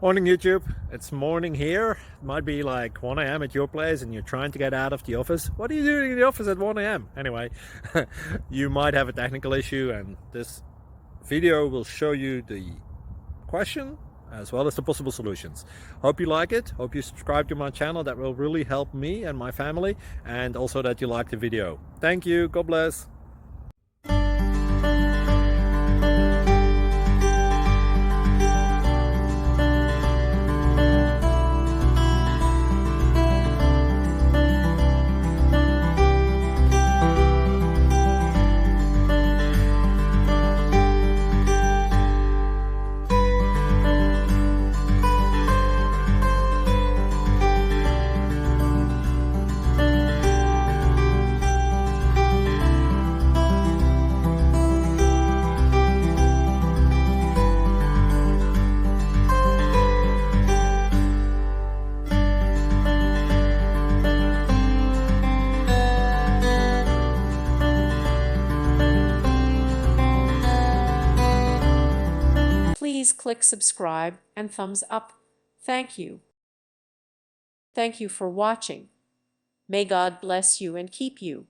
Morning YouTube, it's morning here. It might be like 1 a.m. at your place and you're trying to get out of the office. What are you doing in the office at 1 a.m.? Anyway, you might have a technical issue and this video will show you the question as well as the possible solutions. Hope you like it, hope you subscribe to my channel. That will really help me and my family, and also that you like the video. Thank you, God bless. Please click subscribe and thumbs up. Thank you. Thank you for watching. May God bless you and keep you.